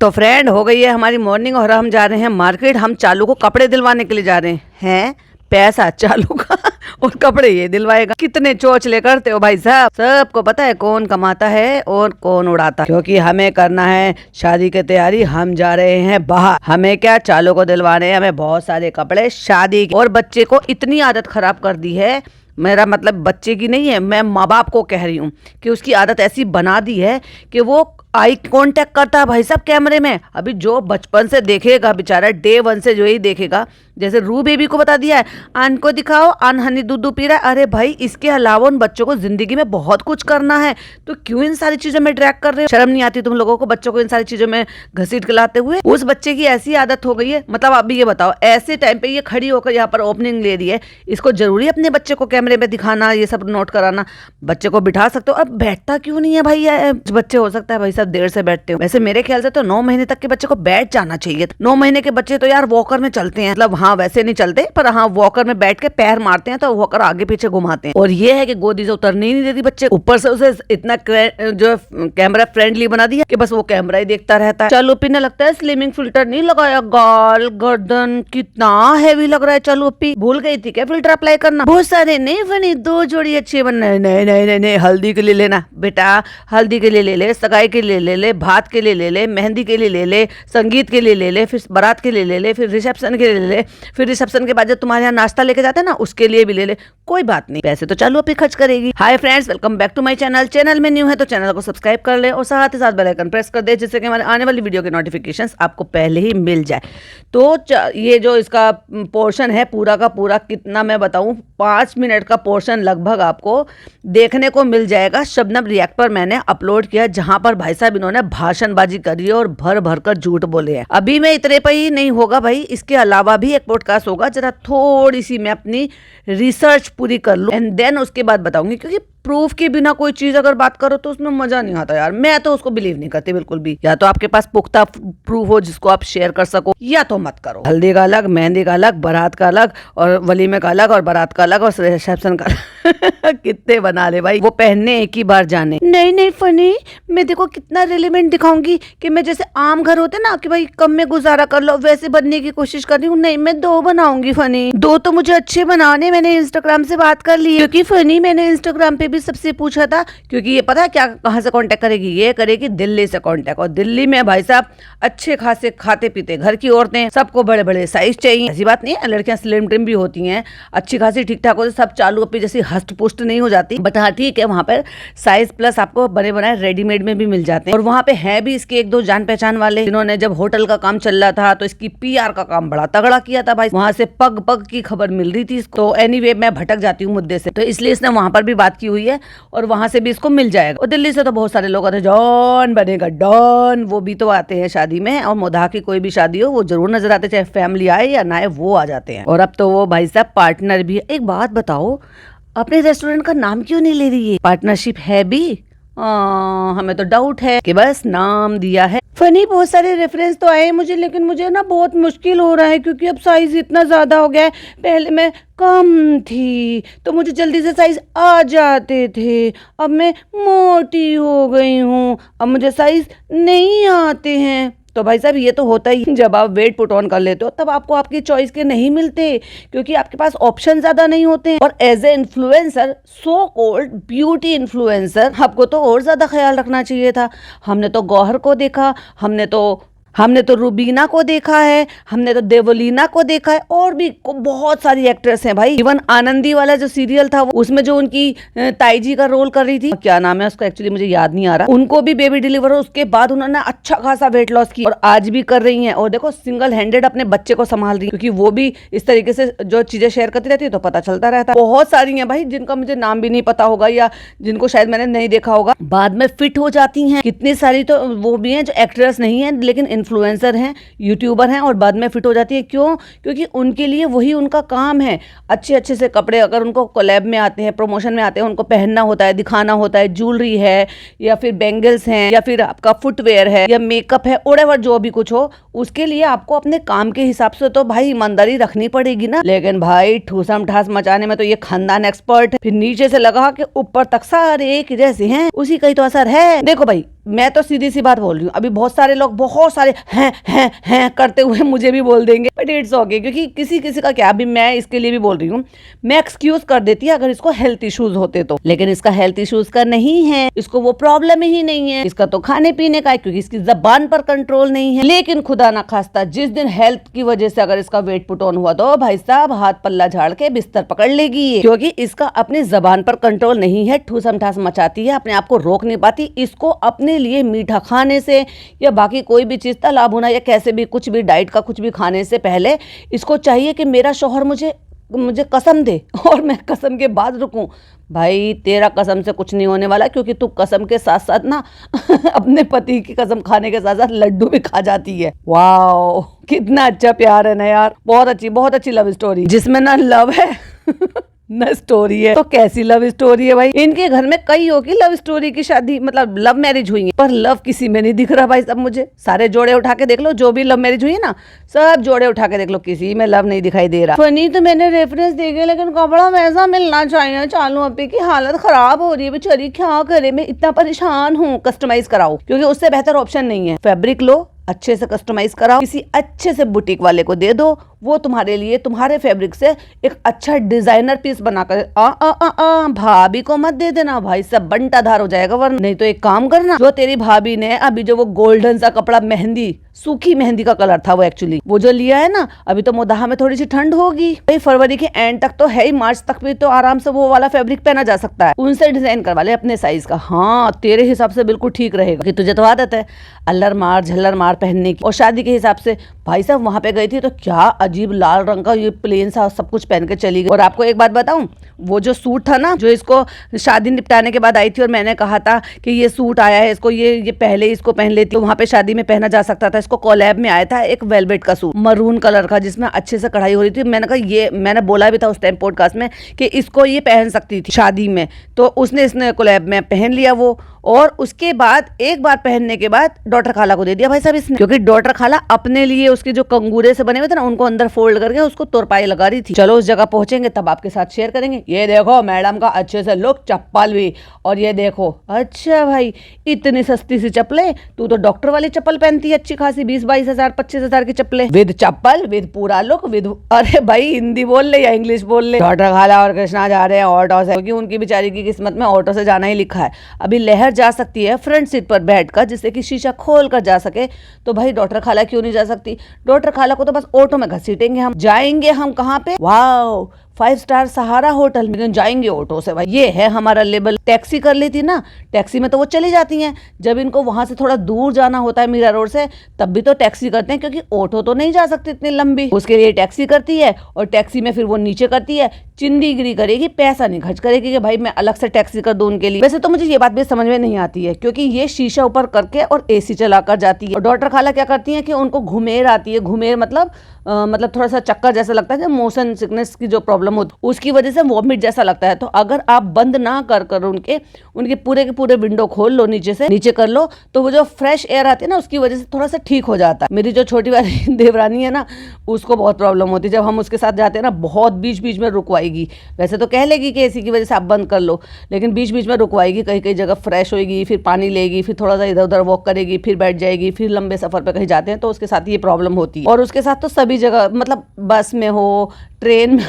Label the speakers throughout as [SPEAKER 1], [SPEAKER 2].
[SPEAKER 1] तो फ्रेंड, हो गई है हमारी मॉर्निंग और हम जा रहे हैं मार्केट। हम चालू को कपड़े दिलवाने के लिए जा रहे हैं। पैसा चालू का और कपड़े ये दिलवाएगा। कितने चोचले करते हो भाई साहब। सबको पता है कौन कमाता है और कौन उड़ाता है, क्योंकि हमें करना है शादी की तैयारी। हम जा रहे हैं बाहर। हमें क्या, चालू को दिलवाने हमें बहुत सारे कपड़े शादी के। और बच्चे को इतनी आदत खराब कर दी है, मेरा मतलब बच्चे की नहीं है, मैं माँ बाप को कह रही हूँ कि उसकी आदत ऐसी बना दी है कि वो आई कांटेक्ट करता है भाई साहब कैमरे में। अभी जो बचपन से देखेगा बेचारा, डे वन से जो ही देखेगा, जैसे रू बेबी को बता दिया है आन को दिखाओ, आन हनी दूध पी रहा है। अरे भाई, इसके अलावा उन बच्चों को जिंदगी में बहुत कुछ करना है, तो क्यों इन सारी चीजों में ड्रैग कर रहे हो? शर्म नहीं आती तुम लोगों को बच्चों को इन सारी चीजों में घसीट के लाते हुए? उस बच्चे की ऐसी आदत हो गई है। मतलब आप भी ये बताओ, ऐसे टाइम पे ये खड़ी होकर यहाँ पर ओपनिंग ले रही है, इसको जरूरी अपने बच्चे को कैमरे में दिखाना, ये सब नोट कराना? बच्चे को बिठा सकते हो, अब बैठता क्यों नहीं है भाई? बच्चे हो सकता है भाई साहब देर से बैठते हो। वैसे मेरे ख्याल से तो 9 महीने तक के बच्चे को बैठ जाना चाहिए। 9 महीने के बच्चे तो यार वॉकर में चलते हैं, मतलब हाँ वैसे नहीं चलते, पर हाँ वॉकर में बैठ के पैर मारते हैं तो वॉकर आगे पीछे घुमाते हैं। और ये है कि गोदी से उतरने ही नहीं देती बच्चे, ऊपर से उसे इतना जो कैमरा फ्रेंडली बना दिया कि बस वो कैमरा ही देखता रहता है। चलो पीने लगता है स्लिमिंग फिल्टर नहीं लगाया, गाल गर्दन कितना हैवी लग रहा है। चलो पी भूल गई थी क्या फिल्टर अप्लाई करना? बहुत सारे नहीं बनी, 2 जोड़ी अच्छी बनना है। नहीं नहीं नहीं नहीं, हल्दी के लिए लेना बेटा, हल्दी के लिए ले ले, सगाई के लिए ले ले, भात के लिए ले ले, मेहंदी के लिए ले ले, संगीत के लिए ले ले, फिर बारात के लिए ले ले, फिर रिसेप्शन के लिए ले ले, फिर रिसेप्शन के बाद जब तुम्हारे यहाँ नाश्ता लेके जाते हैं ना, उसके लिए भी ले ले। कोई बात नहीं, पैसे तो चालू पे खर्च करेगी। Hi friends, welcome back to my channel. Channel में न्यू है तो चैनल को सब्सक्राइब कर ले और साथ ही साथ बेल आइकन प्रेस कर दे, जिससे कि हमारे आने वाली वीडियो के नोटिफिकेशंस आपको पहले ही मिल जाए। तो ये जो इसका पोर्शन है पूरा का पूरा, कितना मैं बताऊं, 5 मिनट का पोर्शन लगभग आपको देखने को मिल जाएगा। शबनम रिएक्ट पर मैंने अपलोड किया, जहां पर भाई साहब इन्होंने भाषणबाजी करी है और भर भर कर झूठ बोले हैं। अभी मैं इतने पर ही नहीं होगा भाई, इसके अलावा भी एक पॉडकास्ट होगा, जरा थोड़ी सी मैं अपनी रिसर्च पूरी कर लूं एंड देन उसके बाद बताऊंगी। क्योंकि प्रूफ के बिना कोई चीज अगर बात करो तो उसमें मजा नहीं आता यार। मैं तो उसको बिलीव नहीं करती बिल्कुल भी। या तो आपके पास पुख्ता प्रूफ हो जिसको आप शेयर कर सको, या तो मत करो। हल्दी का अलग, मेहंदी का अलग, बारात का अलग, और वलीमे का अलग, और बारात का अलग, और रिसेप्शन का कितने बना ले भाई, वो पहनने एक ही बार जाने। नहीं नहीं फनी, मैं देखो कितना रिलेवेंट दिखाऊंगी कि मैं जैसे आम घर होते ना कि भाई कम में गुजारा कर लो, वैसे बनने की कोशिश कर रही हूँ। नहीं, मैं 2 बनाऊंगी फनी। 2 तो मुझे अच्छे बनाने, मैंने इंस्टाग्राम से बात कर ली, क्योंकि फनी मैंने इंस्टाग्राम पे भी सबसे पूछा था, क्योंकि ये पता है क्या, कहाँ से कांटेक्ट करेगी? ये करेगी दिल्ली से कांटेक्ट। और दिल्ली में भाई साहब अच्छे खासे खाते पीते घर की औरतें, सबको बड़े बड़े साइज चाहिए। ऐसी बात नहीं है, लड़कियां स्लिम ट्रिम भी होती हैं, अच्छी खासी ठीक ठाक होती, सब चालू अपनी जैसी हष्ट पुष्ट नहीं हो जाती। बट हाँ ठीक है, वहाँ पर साइज प्लस आपको बने बनाए रेडीमेड में भी मिल जाते हैं। और वहाँ पे है भी इसके 1-2 जान पहचान वाले, जिन्होंने जब होटल का काम चल रहा था तो इसकी PR का काम बड़ा तगड़ा किया था भाई। वहां से पग पग की खबर मिल रही थी इसको। तो एनीवे मैं भटक जाती हूँ मुद्दे से, तो इसलिए इसने वहां पर भी बात की हुई है और वहां से भी इसको मिल जाएगा। और दिल्ली से तो बहुत सारे लोग आते हैं, जॉन बनेगा डॉन, वो भी तो आते हैं शादी में। और मोदा की कोई भी शादी हो वो जरूर नजर आते, चाहे फैमिली आए या ना आए, वो आ जाते हैं। और अब तो वो भाई साहब पार्टनर भी। एक बात बताओ, अपने रेस्टोरेंट का नाम क्यों नहीं ले रही है? पार्टनरशिप है भी? हमें तो डाउट है कि बस नाम दिया है। फनी बहुत सारे रेफरेंस तो आए मुझे, लेकिन मुझे ना बहुत मुश्किल हो रहा है, क्योंकि अब साइज इतना ज्यादा हो गया है। पहले मैं कम थी तो मुझे जल्दी से साइज आ जाते थे, अब मैं मोटी हो गई हूँ, अब मुझे साइज नहीं आते हैं। तो भाई साहब ये तो होता ही, जब आप वेट पुट ऑन कर लेते हो तब आपको आपकी चॉइस के नहीं मिलते, क्योंकि आपके पास ऑप्शन ज्यादा नहीं होते हैं। और as a influencer, so called beauty influencer, आपको तो और ज्यादा ख्याल रखना चाहिए था। हमने तो गौहर को देखा, हमने तो रूबीना को देखा है, हमने तो देवलीना को देखा है, और भी बहुत सारी एक्ट्रेस हैं भाई। इवन आनंदी वाला जो सीरियल था उसमें जो उनकी ताई जी का रोल कर रही थी, क्या नाम है उसका एक्चुअली मुझे याद नहीं आ रहा, उनको भी बेबी डिलीवर हो, उसके बाद उन्होंने अच्छा खासा वेट लॉस किया और आज भी कर रही हैं। और देखो सिंगल हैंडेड अपने बच्चे को संभाल रही है, क्योंकि वो भी इस तरीके से जो चीजें शेयर करती रहती है तो पता चलता रहता है। बहुत सारी हैं भाई जिनका मुझे नाम भी नहीं पता होगा, या जिनको शायद मैंने नहीं देखा होगा, बाद में फिट हो जाती हैं। कितनी सारी तो वो भी हैं जो एक्ट्रेस नहीं है लेकिन इन्फ्लुएंसर हैं, यूट्यूबर हैं, और बाद में फिट हो जाती है। क्यों? क्योंकि उनके लिए वही उनका काम है। अच्छे अच्छे से कपड़े अगर उनको कोलैब में आते हैं, प्रमोशन में आते हैं, उनको पहनना होता है, दिखाना होता है, ज्वेलरी है या फिर बैंगल्स हैं या फिर आपका फुटवेयर है या मेकअप है, व्हाटएवर जो भी कुछ हो, उसके लिए आपको अपने काम के हिसाब से तो भाई ईमानदारी रखनी पड़ेगी ना। लेकिन भाई ठूसम ठास मचाने में तो ये खानदान एक्सपर्ट है, फिर नीचे से लगा के ऊपर तक सारे एक जैसे हैं, उसी का ही तो असर है। देखो भाई मैं तो सीधी सी बात बोल रही हूँ, अभी बहुत सारे लोग बहुत सारे हैं करते हुए मुझे भी बोल देंगे, बट इट्स ओके, क्योंकि किसी किसी का क्या, अभी मैं इसके लिए भी बोल रही हूँ, मैं एक्सक्यूज कर देती है अगर इसको हेल्थ इश्यूज होते तो, लेकिन इसका हेल्थ इश्यूज का नहीं है, इसको वो प्रॉब्लम ही नहीं है, इसका तो खाने पीने का है, क्योंकि इसकी जबान पर कंट्रोल नहीं है। लेकिन खुदा ना खास्ता जिस दिन हेल्थ की वजह से अगर इसका वेट पुट ऑन हुआ तो भाई साहब हाथ पल्ला झाड़ के बिस्तर पकड़ लेगी, क्योंकि इसका अपनी जबान पर कंट्रोल नहीं है, ठूसम ठास मचाती है, अपने आप को रोक नहीं पाती। इसको अपने लिए मीठा खाने से या बाकी कोई भी चीज तालाब होना या कैसे भी कुछ भी डाइट का कुछ भी खाने से पहले इसको चाहिए कि मेरा शौहर मुझे कसम दे और मैं कसम के बाद रुकूं। भाई तेरा कसम से कुछ नहीं होने वाला, क्योंकि तू कसम के साथ साथ ना अपने पति की कसम खाने के साथ साथ लड्डू भी खा जाती है। वाओ कितना अच्छा प्यार है ना यार, बहुत अच्छी लव स्टोरी जिसमें ना लव है न स्टोरी है। तो कैसी लव स्टोरी है भाई, इनके घर में कई हो की लव स्टोरी की शादी मतलब लव मैरिज हुई है, पर लव किसी में नहीं दिख रहा भाई सब। मुझे सारे जोड़े उठा के देख लो, जो भी लव मैरिज हुई है ना सब जोड़े उठा के देख लो, किसी में लव नहीं दिखाई दे रहा। फनी तो मैंने रेफरेंस देखे, लेकिन कपड़ा वैसा मिलना चाहिए। चालू अपी की हालत खराब हो रही है बेचारी, क्या करे, मैं इतना परेशान हूँ। कस्टमाइज कराओ, क्योंकि उससे बेहतर ऑप्शन नहीं है। फैब्रिक लो, अच्छे से कस्टमाइज कराओ, किसी अच्छे से बुटीक वाले को दे दो, वो तुम्हारे लिए तुम्हारे फैब्रिक से एक अच्छा डिजाइनर पीस बनाकर भाभी को मत दे देना भाई, सब बंटाधार हो जाएगा वरना। नहीं तो एक काम करना, जो तेरी भाभी ने अभी जो वो गोल्डन सा कपड़ा मेहंदी, सूखी मेहंदी का कलर था वो एक्चुअली वो जो लिया है ना, अभी तो मोदाह में थोड़ी सी ठंड होगी भाई, फरवरी के एंड तक तो है ही, मार्च तक भी तो आराम से वो वाला फैब्रिक पहना जा सकता है। उनसे डिजाइन करवा ले अपने साइज का। हाँ तेरे हिसाब से बिल्कुल ठीक रहेगा, कि तुझे तो आदत है अल्लर मार झल्लर मार पहनने की, और शादी के हिसाब से भाई साहब वहां पे गई थी तो क्या अजीब लाल रंग का ये प्लेन सा सब कुछ पहन के चली गई। और आपको एक बात बताऊं, वो जो सूट था ना जो इसको शादी निपटाने के बाद आई थी, और मैंने कहा था कि ये सूट आया है इसको, ये पहले इसको पहन लेती, वहां पे शादी में पहना जा सकता था। इसको कोलैब में आया था एक वेलवेट का सूट मरून कलर का, जिसमें अच्छे से कढ़ाई हो रही थी। मैंने कहा ये, मैंने बोला भी था उस टाइम पॉडकास्ट में कि इसको ये पहन सकती थी शादी में, तो इसने कोलैब में पहन लिया वो, और उसके बाद एक बार पहनने के बाद डॉटर खाला को दे दिया भाई साहब इसने, क्योंकि डॉटर खाला अपने लिए उसके जो कंगूरे से बने हुए थे ना उनको अंदर फोल्ड करके उसको तोरपाई लगा रही थी। चलो उस जगह पहुंचेंगे तब आपके साथ शेयर करेंगे। ये देखो मैडम का अच्छे से लुक, चप्पल भी, और ये देखो अच्छा भाई इतनी सस्ती सी चप्पलें, तू तो डॉक्टर वाली चप्पल पहनती है अच्छी खासी, 20-22 हजार 25 हजार की चप्पलें, विद चप्पल विद पूरा लुक विद, अरे भाई हिंदी बोल ले या इंग्लिश बोल ले। डॉटर खाला और कृष्णा जा रहे हैं ऑटो से, क्योंकि उनकी बेचारी की किस्मत में ऑटो से जाना ही लिखा है। अभी लहर जा सकती है फ्रंट सीट पर बैठकर, जिससे कि शीशा खोल कर जा सके, तो भाई डॉक्टर खाला क्यों नहीं जा सकती? डॉक्टर खाला को तो बस ऑटो में घसीटेंगे हम, जाएंगे हम कहाँ पे, वाओ 5 स्टार सहारा होटल में, जाएंगे ऑटो से भाई, ये है हमारा लेवल। टैक्सी कर लेती ना, टैक्सी में तो वो चली जाती हैं, जब इनको वहां से थोड़ा दूर जाना होता है मीरा रोड से तब भी तो टैक्सी करते हैं, क्योंकि ऑटो तो नहीं जा सकती इतनी लंबी, उसके लिए टैक्सी करती है, और टैक्सी में फिर वो नीचे करती है, चिंदीगिरी करेगी, पैसा नहीं खर्च करेगी कि भाई मैं अलग से टैक्सी कर दूं उनके लिए। वैसे तो मुझे ये बात भी समझ में नहीं आती है, क्योंकि ये शीशा ऊपर करके और एसी चलाकर जाती है, और डॉक्टर खाला क्या करती है कि उनको घुमेर आती है, घुमेर मतलब थोड़ा सा चक्कर जैसा लगता है, मोशन सिकनेस की जो प्रॉब्लम होती है उसकी वजह से वॉमिट जैसा लगता है। तो अगर आप बंद ना कर उनके पूरे के पूरे विंडो खोल लो, नीचे कर लो, तो वो जो फ्रेश एयर आती है ना उसकी वजह से थोड़ा सा ठीक हो जाता है। मेरी जो छोटी वाली देवरानी है ना उसको बहुत प्रॉब्लम होती है, जब हम उसके साथ जाते हैं ना बहुत बीच बीच में रुकवाएगी, वैसे तो कह लेगी कि एसी की वजह से आप बंद कर लो, लेकिन बीच बीच में रुकवाएगी, कहीं जगह फ्रेश होएगी, फिर पानी लेगी, फिर थोड़ा सा इधर उधर वॉक करेगी, फिर बैठ जाएगी, फिर लंबे सफर पर कहीं जाते हैं तो उसके साथ ये प्रॉब्लम होती है। और उसके साथ तो सभी जगह, मतलब बस में हो, ट्रेन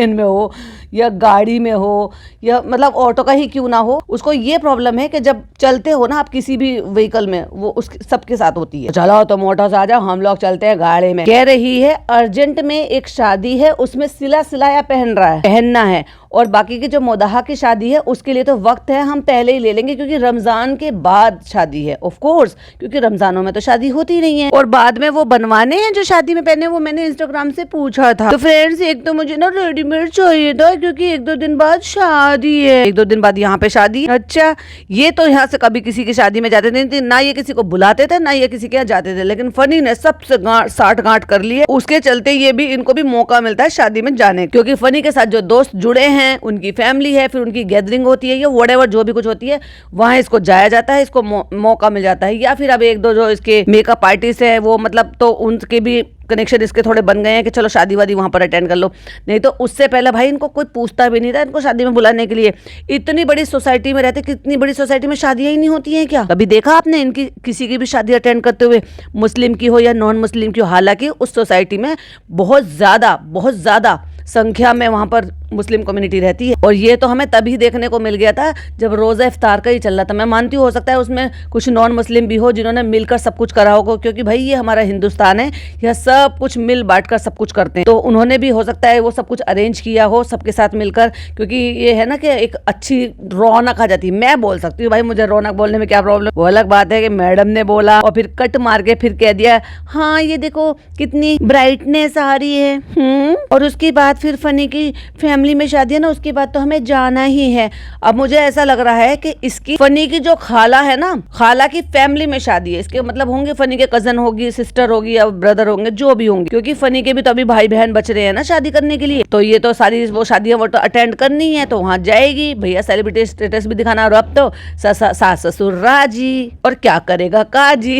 [SPEAKER 1] में हो या गाड़ी में हो, या मतलब ऑटो का ही क्यों ना हो, उसको ये प्रॉब्लम है कि जब चलते हो ना आप किसी भी व्हीकल में, वो उसके सबके साथ होती है। चलो तो मोटर से आ जाओ, हम लोग चलते हैं गाड़ी में। कह रही है अर्जेंट में एक शादी है, उसमें सिलाया पहनना है, और बाकी की जो मोदाहा की शादी है उसके लिए तो वक्त है, हम पहले ही ले लेंगे, क्योंकि रमजान के बाद शादी है ऑफ कोर्स, क्योंकि रमजानों में तो शादी होती नहीं है, और बाद में वो बनवाने हैं जो शादी में पहने, वो मैंने इंस्टाग्राम से पूछा था। तो फ्रेंड्स एक तो मुझे ना रेडीमेड चाहिए था, क्योंकि 1-2 दिन बाद शादी है, 1-2 दिन बाद यहाँ पे शादी। अच्छा ये तो यहाँ से कभी किसी की शादी में जाते थे ना, ये किसी को बुलाते थे ना ये किसी के यहाँ जाते थे, लेकिन फनी ने सबसे साठ गांठ कर लिए, उसके चलते ये भी, इनको भी मौका मिलता है शादी में जाने, क्योंकि फनी के साथ जो दोस्त जुड़े हैं हैं, उनकी फैमिली है, फिर उनकी गैदरिंग होती है या व्हाटएवर जो भी कुछ होती है, वहां इसको जाया जाता है, इसको मौका मिल जाता है। या फिर अब एक दो जो इसके मेकअप आर्टिस्ट है वो मतलब तो उनके भी कनेक्शन इसके थोड़े बन गए हैं कि चलो शादी वादी वहां पर अटेंड कर लो। नहीं तो उससे पहले भाई इनको कोई पूछता भी नहीं था इनको शादी में बुलाने के लिए। इतनी बड़ी सोसाइटी में रहते, कितनी बड़ी सोसाइटी में शादियां ही नहीं होती हैं क्या? कभी देखा आपने इनकी किसी की भी शादी अटेंड करते हुए, मुस्लिम की हो या नॉन मुस्लिम की हो? हालांकि उस सोसाइटी में बहुत ज्यादा संख्या में वहां पर मुस्लिम कम्युनिटी रहती है। और ये तो हमें तभी देखने को मिल गया था जब रोजा इफ्तार का ही चल रहा था। मैं मानती हूँ हो सकता है उसमें कुछ नॉन मुस्लिम भी हो जिन्होंने मिलकर सब कुछ करा होगा, क्योंकि भाई ये हमारा हिंदुस्तान है, यह सब कुछ मिल बांट कर सब कुछ करते हैं। तो उन्होंने भी हो सकता है वो सब कुछ अरेंज किया हो सबके साथ मिलकर, क्योंकि ये है ना कि एक अच्छी रौनक आ जाती है। मैं बोल सकती हूँ भाई, मुझे रौनक बोलने में क्या प्रॉब्लम। वो अलग बात है कि मैडम ने बोला और फिर कट मार के फिर कह दिया हाँ ये देखो कितनी ब्राइटनेस आ रही है। और उसके बाद फिर फनी की फैमिली में शादी है ना, उसके बाद तो हमें जाना ही है। अब मुझे ऐसा लग रहा है कि इसकी फनी की जो खाला है ना, खाला की फैमिली में शादी है। इसके मतलब होंगे फनी के कजन होगी, सिस्टर होगी या ब्रदर होंगे, जो भी होंगे, क्योंकि फनी के भी तो अभी भाई बहन बच रहे हैं ना शादी करने के लिए। तो ये तो सारी वो शादियां वो तो अटेंड करनी है, तो वहां जाएगी भैया, सेलिब्रिटी स्टेटस भी दिखाना। और अब तो सास ससुर राजी, और क्या करेगा काजी।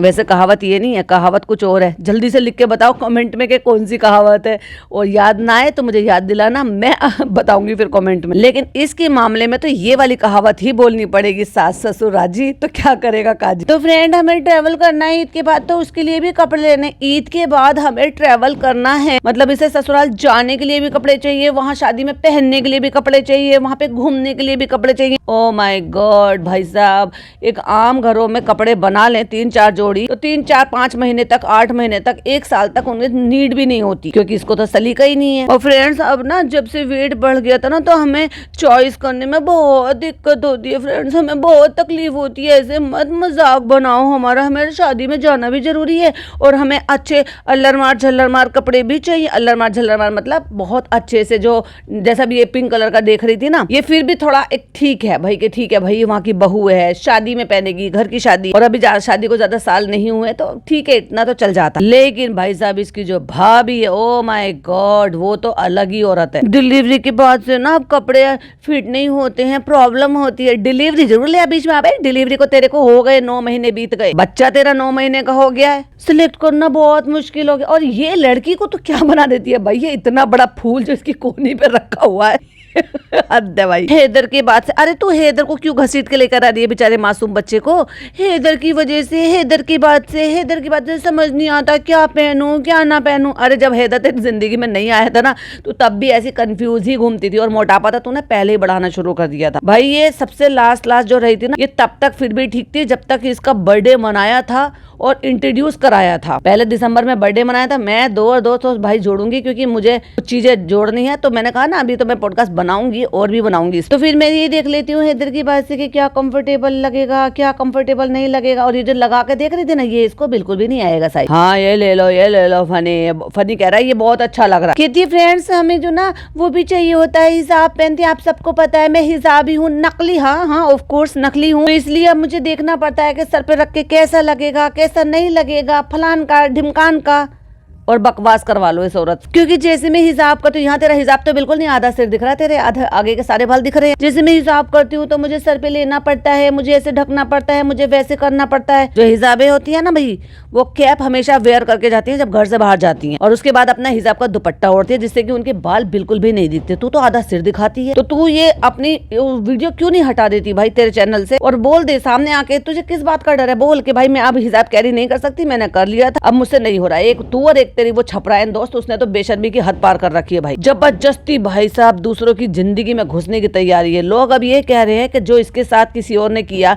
[SPEAKER 1] वैसे कहावत ये नहीं है, कहावत कुछ और है। जल्दी से लिख के बताओ कमेंट में कि कौन सी कहावत है, और याद ना आए तो मुझे याद दिलाना, मैं बताऊंगी फिर कमेंट में। लेकिन इसके मामले में तो ये वाली कहावत ही बोलनी पड़ेगी, सास ससुर राजी तो क्या करेगा काजी। तो फ्रेंड हमें ट्रेवल करना है ईद के बाद, तो उसके लिए भी कपड़े लेने। ईद के बाद हमें ट्रेवल करना है, मतलब इसे ससुराल जाने के लिए भी कपड़े चाहिए, वहाँ शादी में पहनने के लिए भी कपड़े चाहिए, वहाँ पे घूमने के लिए भी कपड़े चाहिए। ओ माय गॉड भाई साहब, एक आम घरों में कपड़े बना लें 3-4 जोड़ी तो 3-4-5 महीने तक, 8 महीने तक, 1 साल तक उन्हें नीड भी नहीं होती, क्योंकि इसको तो सलीका ही नहीं है। और फ्रेंड्स अब ना जब से वेट बढ़ गया था ना, तो हमें चॉइस करने में बहुत दिक्कत होती है फ्रेंड्स, हमें बहुत तकलीफ होती है। ऐसे मत मजाक बनाओ हमारा, हमें शादी में जाना भी जरूरी है और हमें अच्छे अल्लरमार झल्लरमार कपड़े भी चाहिए। अल्लरमार झल्लरमार मतलब बहुत अच्छे से, जो जैसा भी ये पिंक कलर का देख रही थी ना, ये फिर भी थोड़ा एक ठीक है भाई, कि ठीक है भाई वहाँ की बहू है, शादी में पहनेगी, घर की शादी, और अभी शादी को ज्यादा साल नहीं हुए तो ठीक है, इतना तो चल जाता। लेकिन भाई साहब इसकी जो भाभी है, ओ माय गॉड, वो तो अलग ही औरत है। डिलीवरी के बाद से ना अब कपड़े फिट नहीं होते हैं, प्रॉब्लम होती है। डिलीवरी जरूर ले, बीच में भाई डिलीवरी को तेरे को हो गए 9 महीने बीत गए, बच्चा तेरा 9 महीने का हो गया है, सिलेक्ट करना बहुत मुश्किल हो गया। और ये लड़की को तो क्या बना देती है भाई, ये इतना बड़ा फूल जो इसकी कोहनी पे रखा हुआ है। हद है भाई। हैदर के बाद से, अरे तू हैदर को क्यों घसीट के लेकर आ रही है बेचारे मासूम बच्चे को? हैदर की वजह से, हैदर के बाद से समझ नहीं आता क्या पहनूं क्या ना पहनूं। अरे जब हैदर तेरी जिंदगी में नहीं आया था ना, तो तब भी ऐसी कंफ्यूज ही घूमती थी, और मोटापा था तूने पहले ही बढ़ाना शुरू कर दिया था भाई। ये सबसे लास्ट जो रही थी ना, ये तब तक फिर भी ठीक थी जब तक इसका बर्थडे मनाया था और इंट्रोड्यूस कराया था। पहले दिसंबर में बर्थडे मनाया था। मैं 2 और 2 तो भाई जोड़ूंगी, क्योंकि मुझे कुछ चीजें जोड़नी है। तो मैंने कहा ना अभी तो मैं पॉडकास्ट बनाऊंगी और भी बनाऊंगी। तो फिर मैं ये देख लेती हूँ हैदर की बात से कि क्या कंफर्टेबल लगेगा, क्या कंफर्टेबल नहीं लगेगा। और ये जो लगा के देख रही थी ना, ये इसको बिल्कुल भी नहीं आएगा साइज। हाँ ये ले लो, फनी कह रहा है ये बहुत अच्छा लग रहा है। कहती फ्रेंड्स हमें जो ना वो भी चाहिए होता है, हिजाब पहनते हैं, आप सबको पता है मैं हिजाबी हूँ, नकली। हाँ ऑफ कोर्स नकली हूँ, तो इसलिए अब मुझे देखना पड़ता है कि सर पे रख के कैसा लगेगा कैसा नहीं लगेगा, फलान का ढिमकान का। और बकवास करवा लो इस औरत, क्योंकि जैसे मैं हिजाब करती हूँ, यहाँ तेरा हिजाब तो बिल्कुल नहीं, आधा सिर दिख रहा है, तेरे आधा आगे के सारे बाल दिख रहे हैं। जैसे मैं हिजाब करती हूँ तो मुझे सर पे लेना पड़ता है, मुझे ऐसे ढकना पड़ता है, मुझे वैसे करना पड़ता है। जो हिजाबें होती है ना भाई, वो कैप हमेशा वेयर करके जाती है जब घर से बाहर जाती है, और उसके बाद अपना हिजाब का दुपट्टा ओढ़ती है, जिससे कि उनके बाल बिल्कुल भी नहीं दिखते। तू तो आधा सिर दिखाती है, तो तू ये अपनी वीडियो क्यों नहीं हटा देती भाई तेरे चैनल से, और बोल दे सामने आके तुझे किस बात का डर है। बोल के भाई मैं अब हिजाब कैरी नहीं कर सकती, मैंने कर लिया था, अब मुझसे नहीं हो रहा। एक तू और एक तेरी वो छपरायन दोस्त, उसने तो बेशर्मी की हद पार कर रखी है भाई। जबरदस्ती भाई साहब दूसरों की जिंदगी में घुसने की तैयारी है। लोग अब ये कह रहे हैं कि जो इसके साथ किसी और ने किया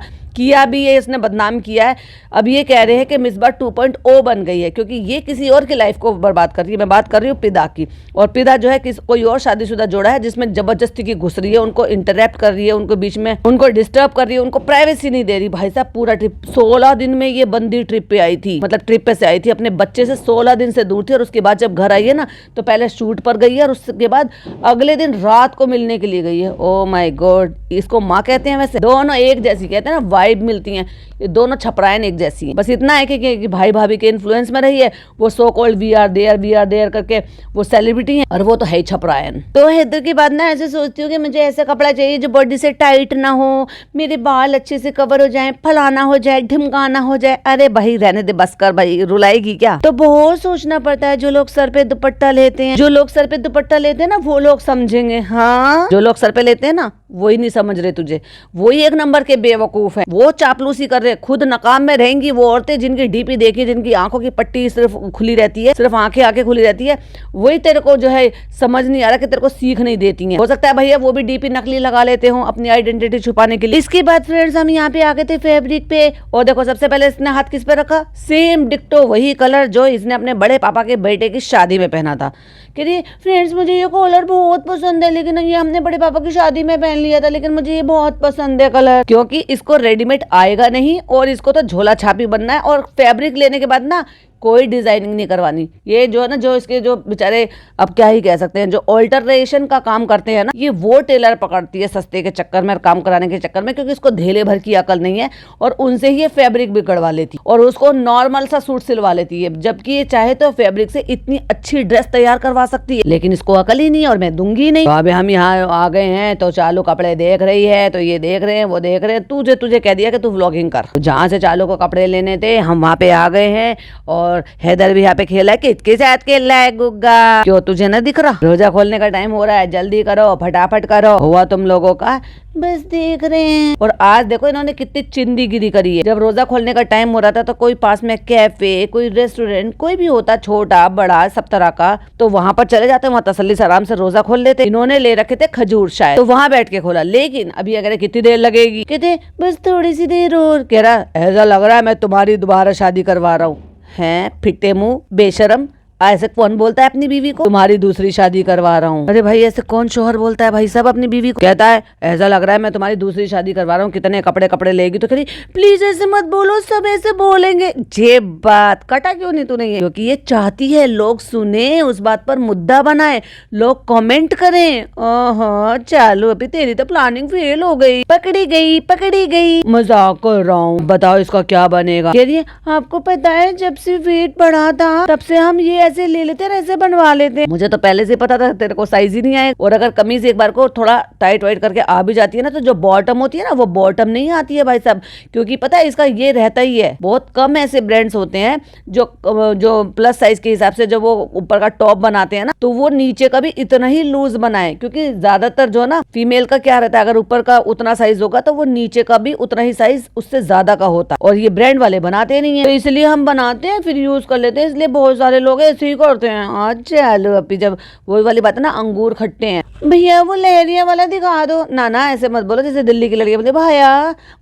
[SPEAKER 1] भी है, इसने बदनाम किया है। अब ये कह रहे हैं कि मिसबा 2.0 बन गई है, क्योंकि ये किसी और की लाइफ को बर्बाद कर रही है। मैं बात कर रही हूँ पिदा की, और पिदा जो है कोई और शादीशुदा जोड़ा है, जिसमें जबरदस्ती की घुस रही है, उनको इंटरप्ट कर रही है, उनको बीच में उनको डिस्टर्ब कर रही है, उनको प्राइवेसी नहीं दे रही। भाई साहब पूरा ट्रिप 16 दिन में ये बंदी ट्रिप पे आई थी, मतलब ट्रिप पे से आई थी, अपने बच्चे से 16 दिन से दूर थी। और उसके बाद जब घर आई है ना, तो पहले शूट पर गई है, और उसके बाद अगले दिन रात को मिलने के लिए गई है। ओ माई गॉड, इसको माँ कहते हैं वैसे, दोनों एक जैसी कहते हैं ना, वाइब मिलती है, ये दोनों छपरायन एक जैसी हैं। बस इतना है कि भाई भाभी के इन्फ्लुएंस में रही है, वो so called we are there करके वो सेलिब्रिटी हैं, और वो तो है ही छपरायन। तो हैदर की बात ना ऐसे सोचती हूँ कि मुझे ऐसा कपड़ा चाहिए जो बॉडी से टाइट ना हो, मेरे बाल अच्छे से कवर हो जाए, फलाना हो जाए, ढिमकाना हो जाए। अरे भाई रहने दे, बस कर भाई, रुलाएगी क्या। तो बहुत सोचना पड़ता है। जो लोग सर पे दुपट्टा लेते हैं, ना वो लोग समझेंगे। हाँ, जो लोग सर पे लेते हैं ना वही नहीं समझ रहे तुझे, वही एक नंबर के बेवकूफ है। वो चापलूसी कर रहे, खुद नकाम में रहेंगी वो औरतें जिनकी डीपी देखी, जिनकी आंखों की पट्टी सिर्फ खुली रहती है, सिर्फ आंखें खुली रहती है, वही तेरे को जो है समझ नहीं आ रहा कि तेरे को सीख नहीं देती हैं। हो सकता है भैया वो भी डीपी नकली लगा लेते हो अपनी आइडेंटिटी छुपाने के लिए। इसके बाद फ्रेंड्स हम यहाँ पे आ गए थे फैब्रिक पे, और देखो सबसे पहले इसने हाथ किस पे रखा, सेम डिक्टो वही कलर जो इसने अपने बड़े पापा के बेटे की शादी में पहना था। कह फ्रेंड्स मुझे ये कलर बहुत पसंद है, लेकिन ये हमने बड़े पापा की शादी में पहन लिया था, लेकिन मुझे ये बहुत पसंद है कलर, क्योंकि इसको रेडीमेड आएगा नहीं और इसको तो झोला छापी बनना है, और फैब्रिक लेने के बाद ना कोई डिजाइनिंग नहीं करवानी। ये जो है ना, जो इसके जो बेचारे अब क्या ही कह सकते हैं, जो ऑल्टरेशन का काम करते हैं ना, ये वो टेलर पकड़ती है सस्ते के चक्कर में और काम कराने के चक्कर में, क्योंकि इसको धेले भर की अकल नहीं है, और उनसे ही ये फैब्रिक भी कड़वा लेती और उसको नॉर्मल सा सूट सिलवा लेती है, जबकि ये चाहे तो फैब्रिक से इतनी अच्छी ड्रेस तैयार करवा सकती है, लेकिन इसको अकल ही नहीं है और मैं दूंगी नहीं। तो अभी हम यहाँ आ गए हैं तो चालू कपड़े देख रही है, तो ये देख रहे हैं वो देख रहे हैं, तुझे कह दिया कि तू व्लॉगिंग कर। जहाँ से चालू को कपड़े लेने थे हम वहाँ पे आ गए हैं, और हैदर भी यहाँ पे खेला है। किसके साथ खेल रहा है गुग्गा, क्यों तुझे ना दिख रहा? रोजा खोलने का टाइम हो रहा है, जल्दी करो, फटाफट करो, हुआ तुम लोगों का, बस देख रहे हैं। और आज देखो इन्होंने कितनी चिंदीगिरी करी है। जब रोजा खोलने का टाइम हो रहा था तो कोई पास में कैफे, कोई रेस्टोरेंट, कोई भी होता, छोटा बड़ा सब तरह का, तो वहां पर चले जाते, वहां तसल्ली से आराम से रोजा खोल लेते। इन्होंने ले रखे थे खजूर शायद, तो वहां बैठ के खोला, लेकिन अभी अगर कितनी देर लगेगी, कहते बस थोड़ी सी देर और। कह रहा ऐसा लग रहा है मैं तुम्हारी दोबारा शादी करवा रहा हूँ। हैं फिट्टे मुंह बेशरम, ऐसे कौन बोलता है अपनी बीवी को तुम्हारी दूसरी शादी करवा रहा हूँ? अरे भाई ऐसे कौन शोहर बोलता है भाई साहब अपनी बीवी को? कहता है ऐसा लग रहा है मैं तुम्हारी दूसरी शादी करवा रहा हूँ, कितने कपड़े लेगी? तो कह रही प्लीज ऐसे मत बोलो, सब ऐसे बोलेंगे। ये बात कटा क्यों नहीं तूने ये? क्योंकि ये चाहती है लोग सुने, उस बात पर मुद्दा बनाए, लोग कमेंट करें। हाँ चालू अभी तेरी तो प्लानिंग फेल हो गई, पकड़ी गई। मजाक कर रहा हूँ, बताओ इसका क्या बनेगा? कह रही है आपको पता है जब से वेट बढ़ा था तब से हम ये ऐसे ले लेते हैं, ऐसे बनवा लेते हैं। मुझे तो पहले से पता था तेरे को साइज ही नहीं आए, और अगर कमीज एक बार को थोड़ा टाइट वाइट करके आ भी जाती है ना, तो जो बॉटम होती है ना वो बॉटम नहीं आती है भाई साहब, क्योंकि पता है इसका ये रहता ही है। बहुत कम ऐसे ब्रांड्स होते हैं जो प्लस साइज के हिसाब से जब वो ऊपर का टॉप बनाते हैं ना, तो वो नीचे का भी इतना ही लूज बनाए, क्योंकि ज्यादातर जो है ना फीमेल का क्या रहता है, अगर ऊपर का उतना साइज होगा तो वो नीचे का भी उतना ही साइज उससे ज्यादा का होता है, और ये ब्रांड वाले बनाते नहीं है, तो इसलिए हम बनाते हैं फिर यूज कर लेते हैं। इसलिए बहुत सारे लोग ऐसे ही करते हैं। अच्छा लो अभी जब वो वाली बात है ना, अंगूर खट्टे हैं, भैया वो लहरिया वाला दिखा दो ना, ऐसे मत बोलो जैसे दिल्ली की लड़कियां बोलते भैया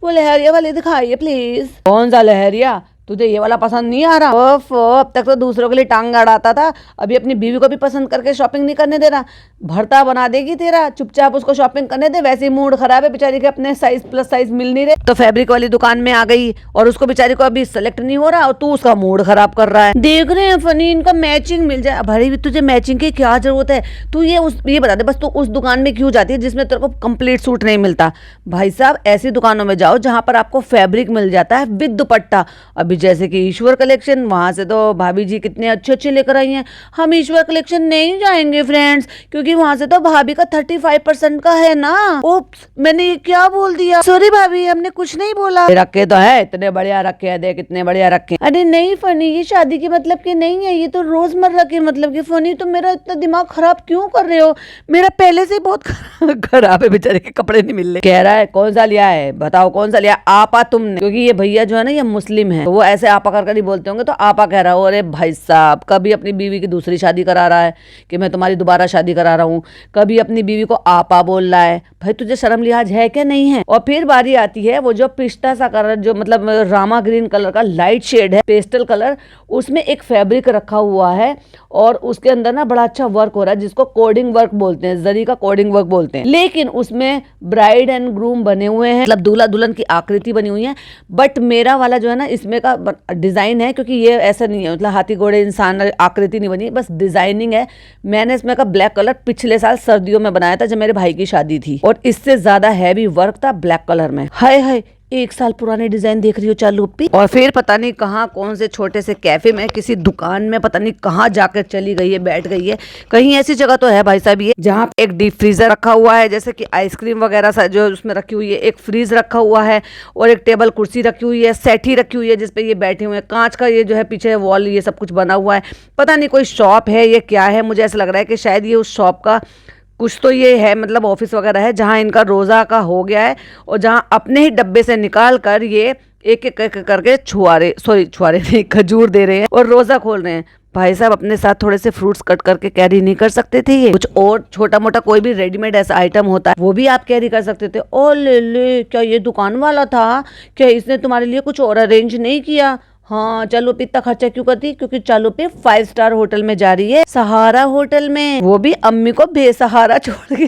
[SPEAKER 1] वो लहरिया वाले दिखाइए प्लीज। कौन सा लहरिया? तुझे ये वाला पसंद नहीं आ रहा? ओफ अब तक तो दूसरों के लिए टांग अड़ाता था, अभी अपनी बीवी को भी पसंद करके शॉपिंग नहीं करने दे रहा। भरता बना देगी तेरा, चुपचाप उसको शॉपिंग करने दे, वैसे ही मूड खराब है बेचारी के, अपने साइज प्लस साइज मिल नहीं रहे। तो फैब्रिक वाली दुकान में आ गई और उसको बेचारी को अभी सेलेक्ट नहीं हो रहा, और तू उसका मूड खराब कर रहा है। देख रहे हैं फनी इनका मैचिंग मिल जाए। भाई तुझे मैचिंग की क्या जरूरत है? तू ये बता दे बस, तू उस दुकान में क्यों जाती है जिसमें तेरे को कंप्लीट सूट नहीं मिलता? भाई साहब ऐसी दुकानों में जाओ जहां पर आपको फैब्रिक मिल जाता है विद दुपट्टा। अभी जैसे कि ईश्वर कलेक्शन, वहां से तो भाभी जी कितने अच्छे लेकर आई हैं। हम ईश्वर कलेक्शन नहीं जाएंगे फ्रेंड्स, क्योंकि वहां से तो भाभी का 35% का है ना। ओप्स मैंने ये क्या बोल दिया, सॉरी भाभी हमने कुछ नहीं बोला। रखे तो है, इतने बढ़िया रखे है, देख कितने बढ़िया रखे। अरे नहीं फनी, ये शादी के मतलब के नहीं है, ये तो रोजमर्रा के मतलब के। फनी तो मेरा इतना दिमाग खराब क्यों कर रहे हो? मेरा पहले से बहुत खराब है, बेचारे के कपड़े नहीं मिल रहे। कह रहा है कौन सा लिया है, बताओ कौन सा लिया? आपा तुमने, क्योंकि ये भैया जो है ना ये मुस्लिम है, तो वो ऐसे आपा कर नहीं बोलते होंगे, तो आपा कह रहा हो। अरे भाई साहब कभी अपनी बीवी की दूसरी शादी करा रहा है कि मैं तुम्हारी दोबारा शादी करा रहा हूँ, कभी अपनी बीवी को आपा बोल रहा है। भाई तुझे शर्म लिहाज है क्या नहीं है? और फिर बारी आती है वो जो पिस्ता सा कलर, जो मतलब रामा ग्रीन कलर का लाइट शेड है, पेस्टल कलर, उसमें एक फैब्रिक रखा हुआ है और उसके अंदर ना बड़ा अच्छा वर्क हो रहा है, जिसको कोडिंग वर्क बोलते हैं, जरी का कोडिंग वर्क बोलते हैं। लेकिन उसमें ब्राइड एंड ग्रूम बने हुए हैं, मतलब दूल्हा दुल्हन की आकृति बनी हुई है। बट मेरा वाला जो है ना इसमें का डिजाइन है, क्योंकि ये ऐसा नहीं है मतलब हाथी घोड़े इंसान आकृति नहीं बनी, बस डिजाइनिंग है। मैंने इसमें का ब्लैक कलर पिछले साल सर्दियों में बनाया था जब मेरे भाई की शादी थी, और इससे ज्यादा हैवी वर्क था ब्लैक कलर में। हाय हाय 1 साल पुराने डिजाइन देख रही हो चालू पी, और फिर पता नहीं कहाँ कौन से छोटे से कैफे में किसी दुकान में पता नहीं कहाँ जाकर चली गई है, बैठ गई है। कहीं ऐसी जगह तो है भाई साहब ये जहाँ एक डीप फ्रीजर रखा हुआ है, जैसे कि आइसक्रीम वगैरह जो उसमें रखी हुई है, एक फ्रीज रखा हुआ है और एक टेबल कुर्सी रखी हुई है, सेठी रखी हुई है जिसपे ये बैठे हुए हैं, कांच का ये जो है पीछे वॉल ये सब कुछ बना हुआ है। पता नहीं कोई शॉप है ये क्या है, मुझे ऐसा लग रहा है कि शायद ये उस शॉप का कुछ तो ये है, मतलब ऑफिस वगैरह है जहाँ इनका रोज़ा का हो गया है और जहाँ अपने ही डब्बे से निकाल कर ये एक एक करके छुआरे नहीं, खजूर दे रहे हैं और रोज़ा खोल रहे हैं। भाई साहब अपने साथ थोड़े से फ्रूट्स कट करके कैरी नहीं कर सकते थे? ये कुछ और छोटा मोटा कोई भी रेडीमेड ऐसा आइटम होता है वो भी आप कैरी कर सकते थे। ओ ले, क्या ये दुकान वाला था क्या? इसने तुम्हारे लिए कुछ और अरेंज नहीं किया? हाँ चलो पे इतना खर्चा क्यों करती? क्योंकि चालू पे 5 स्टार होटल में जा रही है, सहारा होटल में, वो भी अम्मी को बेसहारा छोड़ के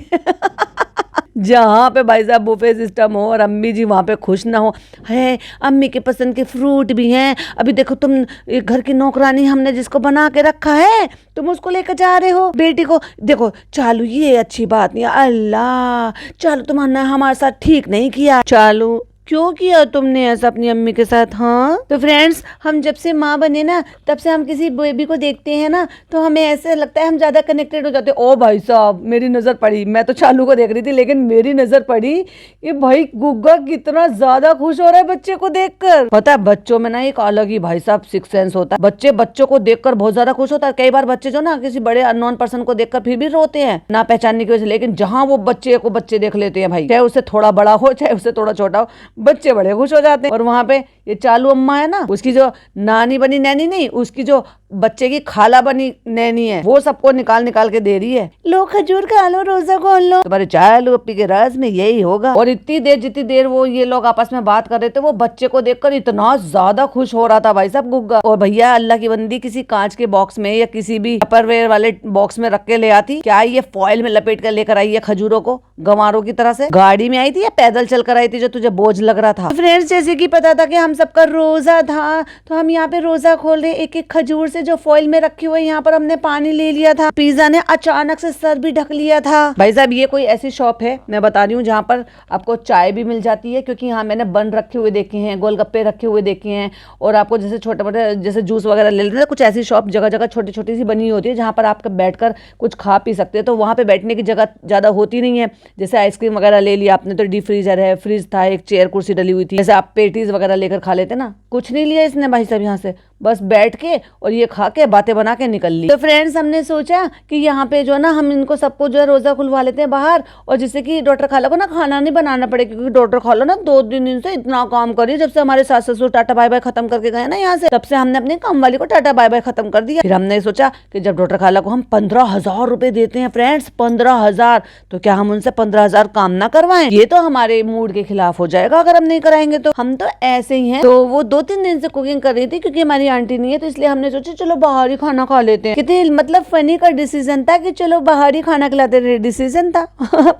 [SPEAKER 1] जहाँ पे भाई साहब बुफे सिस्टम हो और अम्मी जी वहाँ पे खुश ना हो। है अम्मी के पसंद के फ्रूट भी हैं, अभी देखो तुम घर की नौकरानी हमने जिसको बना के रखा है तुम उसको लेकर जा रहे हो बेटी को। देखो चालू ये अच्छी बात नहीं, अल्लाह चालू तुम्हारा हमारे साथ ठीक नहीं किया। चालू क्यों किया तुमने ऐसा अपनी अम्मी के साथ? हाँ तो फ्रेंड्स हम जब से माँ बने ना तब से हम किसी बेबी को देखते हैं ना तो हमें ऐसे लगता है हम ज्यादा कनेक्टेड हो जाते हैं। ओ भाई साहब मेरी नजर पड़ी, मैं तो चालू को देख रही थी लेकिन मेरी नजर पड़ी कि भाई गुग्गा कितना ज्यादा खुश हो रहा है बच्चे को देखकर। पता है बच्चों में ना एक अलग ही भाई साहब सिक्स सेंस होता है, बच्चों को देखकर बहुत ज्यादा खुश होता है। कई बार बच्चे जो ना किसी बड़े अननोन पर्सन को देखकर फिर भी रोते हैं ना पहचानने की वजह से, लेकिन जहाँ वो बच्चे देख लेते हैं भाई, चाहे उससे थोड़ा बड़ा हो चाहे उससे थोड़ा छोटा हो, बच्चे बड़े खुश हो जाते हैं। और वहां पे ये चालू अम्मा है ना, उसकी जो नानी बनी नैनी नहीं, उसकी जो बच्चे की खाला बनी नैनी है वो सबको निकाल के दे रही है, लो खजूर खा लो, रोजा खोल लो। तुम्हारे चालू अपी के राज में यही होगा। और जितनी देर वो ये लोग आपस में बात कर रहे थे वो बच्चे को देखकर इतना ज्यादा खुश हो रहा था भाई साहब गुग्गा। और भैया अल्लाह की बंदी किसी कांच के बॉक्स में या किसी भी अपरवेयर वाले बॉक्स में रख के ले आती, क्या ये फॉइल में लपेट कर लेकर आई है खजूरों को गंवारों की तरह से? गाड़ी में आई थी या पैदल चल कर आई थी जो तुझे बोझ लग रहा था? फ्रेंड्स जैसे कि पता था कि हम सबका रोजा था तो हम यहाँ पे रोजा खोल रहे, एक एक खजूर से जो फॉइल में रखी हुई यहाँ पर हमने पानी ले लिया था। पिज्जा ने अचानक से सर भी ढक लिया था। भाई साहब ये कोई ऐसी शॉप है मैं बता रही हूँ जहाँ पर आपको चाय भी मिल जाती है, क्योंकि यहाँ मैंने बन रखे हुए देखे हैं, गोलगप्पे रखे हुए देखे हैं, और आपको जैसे छोटे मोटे जैसे जूस वगैरह ले लेते हैं, कुछ ऐसी शॉप जगह जगह छोटी छोटी सी बनी होती है जहाँ पर आप बैठकर कुछ खा पी सकते हैं। तो वहाँ पे बैठने की जगह ज्यादा होती नहीं है, जैसे आइसक्रीम वगैरह ले लिया आपने तो डीप फ्रीजर है, फ्रिज था, एक चेयर कुर्सी डली हुई थी, जैसे आप पेटीज वगैरह लेकर खा लेते ना, कुछ नहीं लिया इसने भाई साहब यहाँ से, बस बैठ के और ये खा के बातें बना के निकल ली। तो फ्रेंड्स हमने सोचा कि यहाँ पे जो ना हम इनको सबको जो है रोजा खुलवा लेते हैं बाहर, और जिससे कि डॉक्टर खाला को ना खाना नहीं बनाना पड़े, क्योंकि डॉक्टर खाला ना 2-3 दिन से इतना काम कर रही है, जब से हमारे सास ससुर टाटा बाय बाय खत्म करके गए ना यहाँ से, तब से हमने अपने काम वाली को टाटा बाय बाय खत्म कर दिया। फिर हमने सोचा कि जब डॉक्टर खाला को हम 15,000 रुपए देते हैं फ्रेंड्स, 15,000, तो क्या हम उनसे 15,000 काम ना करवाएं? ये तो हमारे मूड के खिलाफ हो जाएगा अगर हम नहीं कराएंगे तो। हम तो ऐसे ही हैं। तो वो 2-3 दिन से कुकिंग कर रही थी क्योंकि हमारी आंटी नहीं है, तो इसलिए हमने सोचा चलो बाहर ही खाना खा लेते हैं। कितने मतलब फनी का डिसीजन था कि चलो बाहर ही खाना खिलाते रहे, डिसीजन था।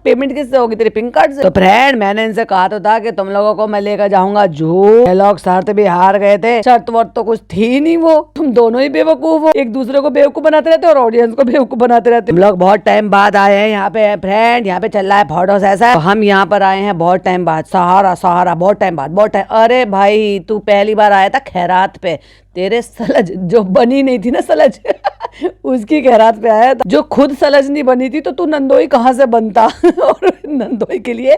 [SPEAKER 1] पेमेंट किससे होगी? तेरे पिंक कार्ड से। तो फ्रेंड मैंने इनसे कहा तो था कि तुम लोगों को मैं लेकर जाऊंगा जो लोग शर्त भी हार गए थे, शर्त वर्त तो कुछ थी नहीं, वो तुम दोनों ही बेवकूफ हो, एक दूसरे को बेवकूफ बनाते रहते और ऑडियंस को बेवकूफ बनाते रहते। हम लोग बहुत टाइम बाद आए हैं यहाँ पे फ्रेंड, यहाँ पे चल रहा है फोटोस ऐसा, तो हम यहाँ पर आए हैं बहुत टाइम बाद, सहारा बहुत टाइम बाद, बहुत टाइम। अरे भाई तू पहली बार आया था खैरात पे, तेरे सलज जो बनी नहीं थी ना सलज उसकी खैरात पे आया था, जो खुद सलज नहीं बनी थी तो तू नंदोई कहाँ से बनता? और नंदोई के लिए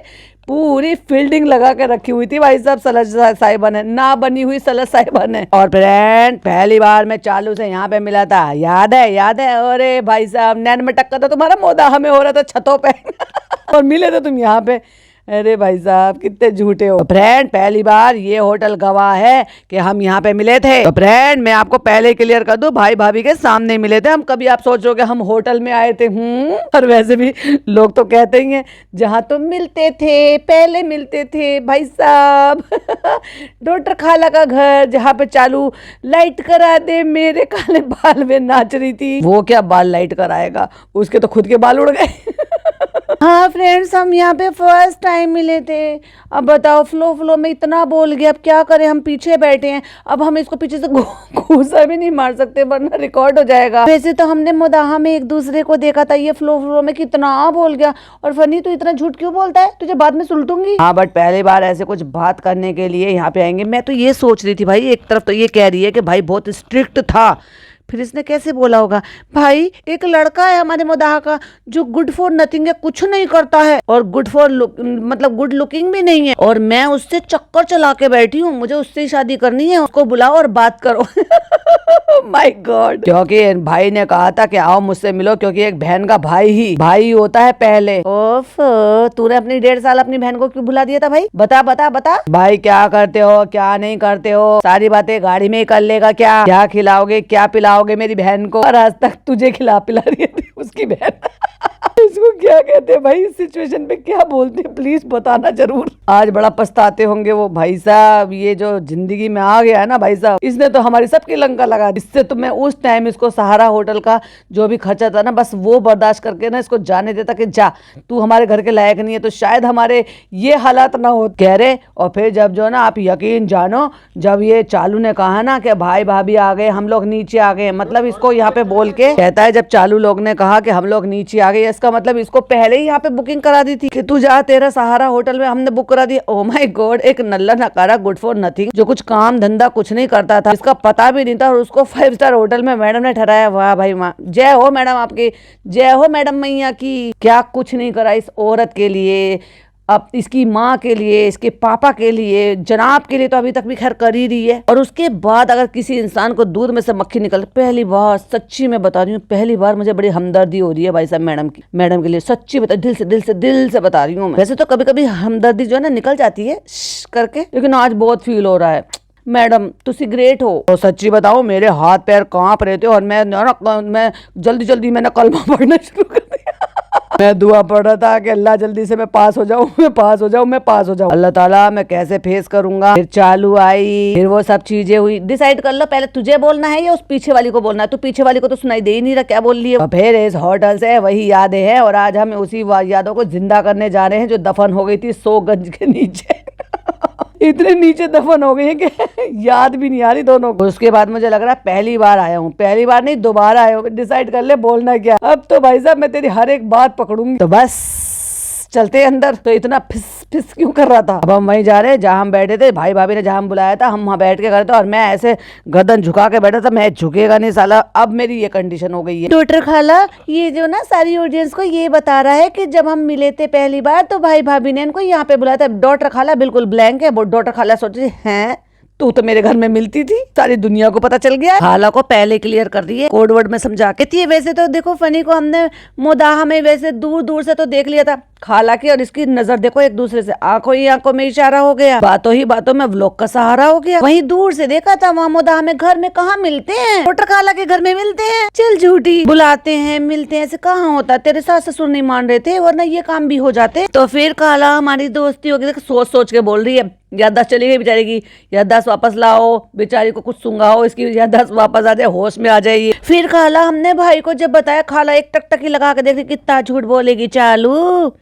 [SPEAKER 1] पूरी फील्डिंग लगा के रखी हुई थी भाई साहब, सलज साहिबन है ना, बनी हुई सलज साहिबन है। और फ्रेंड पहली बार मैं चालू से यहाँ पे मिला था, याद है? अरे भाई साहब नैन में टक्कर था तुम्हारा, मोदा हमें हो रहा था छतों पे और मिले थे तुम यहाँ पे। अरे भाई साहब कितने झूठे हो। तो फ्रेंड पहली बार ये होटल गवाह है कि हम यहाँ पे मिले थे। तो फ्रेंड मैं आपको पहले क्लियर कर दूं, भाई भाभी के सामने मिले थे हम, कभी आप सोचोगे हम होटल में आए थे। और वैसे भी लोग तो कहते ही हैं जहाँ तुम मिलते थे पहले मिलते थे भाई साहब डॉक्टर खाला का घर, जहाँ पे चालू लाइट करा दे मेरे काले बाल में नाच रही थी। वो क्या बाल लाइट कराएगा, उसके तो खुद के बाल उड़ गए हाँ फ्रेंड्स, हम यहाँ पे फर्स्ट टाइम मिले थे। अब बताओ, फ्लो में इतना बोल गया, अब क्या करें, हम पीछे बैठे हैं। अब हम इसको पीछे से घूसा भी नहीं मार सकते वरना रिकॉर्ड हो जाएगा। वैसे तो हमने मुदाहा में एक दूसरे को देखा था, ये फ्लो में कितना बोल गया। और फनी, तू इतना झूठ क्यों बोलता है, तुझे बाद में सुलटूंगी। हाँ, बट पहली बार ऐसे कुछ बात करने के लिए यहाँ पे आएंगे। मैं तो ये सोच रही थी भाई, एक तरफ तो ये कह रही है कि भाई बहुत स्ट्रिक्ट था, फिर इसने कैसे बोला होगा। भाई एक लड़का है हमारे मुदाहा का जो गुड फॉर नथिंग है, कुछ नहीं करता है, और गुड फॉर मतलब गुड लुकिंग भी नहीं है, और मैं उससे चक्कर चला के बैठी हूँ, मुझे उससे ही शादी करनी है, उसको बुलाओ और बात करो। माय गॉड, क्योंकि भाई ने कहा था कि आओ मुझसे मिलो, क्योंकि एक बहन का भाई होता है पहले। ओफ, तूने अपनी 1.5 साल अपनी बहन को क्यों बुला दिया था भाई? बता बता बता भाई, क्या करते हो क्या नहीं करते हो, सारी बातें गाड़ी में ही कर लेगा। क्या खिलाओगे क्या पिलाओगे मेरी बहन को? और आज तक तुझे खिला पिला रही थी उसकी बहन। इसको क्या कहते हैं भाई, इस सिचुएशन पे क्या बोलते हैं, प्लीज बताना जरूर। आज बड़ा पछताते होंगे वो भाई साहब, ये जो जिंदगी में आ गया है ना भाई साहब, इसने तो हमारी सबकी लंका लगा दी। इससे तो मैं उस टाइम इसको सहारा होटल का जो भी खर्चा था ना, बस वो बर्दाश्त करके ना इसको जाने देता कि जा, तू हमारे घर के लायक नहीं है, तो शायद हमारे ये हालात ना हो, कह रहे। और फिर जब जो ना, आप यकीन जानो, जब ये चालू ने कहा ना कि भाई भाभी आ गए, हम लोग नीचे आ गए, मतलब इसको यहाँ पे बोल के कहता है, जब चालू लोग ने कहा कि हम लोग नीचे आ गए, इसका मतलब इसको पहले ही यहाँ पे बुकिंग करा दी थी कि तू जा, तेरा सहारा होटल में हमने बुक करा दिया। ओह माय गॉड, एक नल्ला नकारा गुड फॉर नथिंग जो कुछ काम धंधा कुछ नहीं करता था, इसका पता भी नहीं था, और उसको 5 स्टार होटल में मैडम ने ठहराया। वाह भाई वाह, जय हो मैडम आपकी, जय हो मैडम मैया की। क्या कुछ नहीं करा इस औरत के लिए, अब इसकी माँ के लिए, इसके पापा के लिए, जनाब के लिए तो अभी तक भी खैर कर ही रही है। और उसके बाद अगर किसी इंसान को दूध में से मक्खी निकल, पहली बार सच्ची में बता रही हूँ, पहली बार मुझे बड़ी हमदर्दी हो रही है भाई साहब मैडम के लिए, सच्ची बता, दिल से बता रही हूँ। वैसे तो कभी कभी हमदर्दी जो है ना निकल जाती है करके, लेकिन आज बहुत फील हो रहा है। मैडम तुसी ग्रेट हो। तो सच्ची बताओ, मेरे हाथ पैर कांप रहे थे, और मैं जल्दी मैंने कलमा पढ़ना शुरू कर दिया। मैं दुआ पढ़ रहा था कि अल्लाह जल्दी से मैं पास हो जाऊं। अल्लाह ताला, मैं कैसे फेस करूंगा। फिर चालू आई, फिर वो सब चीजें हुई। डिसाइड कर लो पहले, तुझे बोलना है या उस पीछे वाली को बोलना है। तू पीछे वाली को तो सुनाई दे ही नहीं रहा क्या बोल रही है। फिर इस होटल से वही यादें हैं, और आज हम उसी यादों को जिंदा करने जा रहे हैं जो दफन हो गई थी 100 गज के नीचे। इतने नीचे दफन हो गई है कि याद भी नहीं आ रही दोनों को। उसके बाद मुझे लग रहा है पहली बार आया हूँ, पहली बार नहीं दोबारा आया हूँ। डिसाइड कर ले बोलना क्या। अब तो भाई साहब मैं तेरी हर एक बात पकड़ूंगी। तो बस चलते अंदर। तो इतना फिस क्यों कर रहा था। अब हम वहीं जा रहे हैं जहाँ हम बैठे थे, भाई भाभी ने जहाँ हम बुलाया था, हम वहाँ बैठ के गए थे, और मैं ऐसे गर्दन झुका के बैठा था, मैं झुकेगा नहीं साला। अब मेरी ये कंडीशन हो गई है। डॉक्टर खाला, ये जो ना सारी ऑडियंस को ये बता रहा है कि जब हम मिले थे पहली बार तो भाई भाभी ने इनको यहाँ पे बुलाया था। डॉक्टर खाला बिल्कुल ब्लैंक है। डॉक्टर खाला सोच रही है, तू तो मेरे घर में मिलती थी, सारी दुनिया को पता चल गया। खाला को पहले क्लियर कर दिए, कोड वर्ड में समझा के थी। वैसे तो देखो फनी को हमने मुदाहा में वैसे दूर से तो देख लिया था, खाला की और इसकी नजर देखो एक दूसरे से, आंखों ही आंखों में इशारा हो गया, बातों ही बातों में व्लॉग का सहारा हो गया। वहीं दूर से देखा था, वहाँ मुदाहा में घर में कहाँ मिलते हैं, डॉक्टर खाला के घर में मिलते हैं। चल झूठी, बुलाते हैं मिलते हैं, ऐसे कहाँ होता। तेरे सास ससुर नहीं मान रहे थे, वरना ये काम भी हो जाते। तो फिर खाला हमारी दोस्ती होगी, सोच के बोल रही है। याददाश्त चली गई बेचारी की, याददाश्त वापस लाओ, बेचारी को कुछ सुंगाओ, इसकी याददाश्त वापस आ जाए, होश में आ जाए। फिर खाला हमने भाई को जब बताया, खाला एक टकटकी लगा के देखी, कितना झूठ बोलेगी। चालू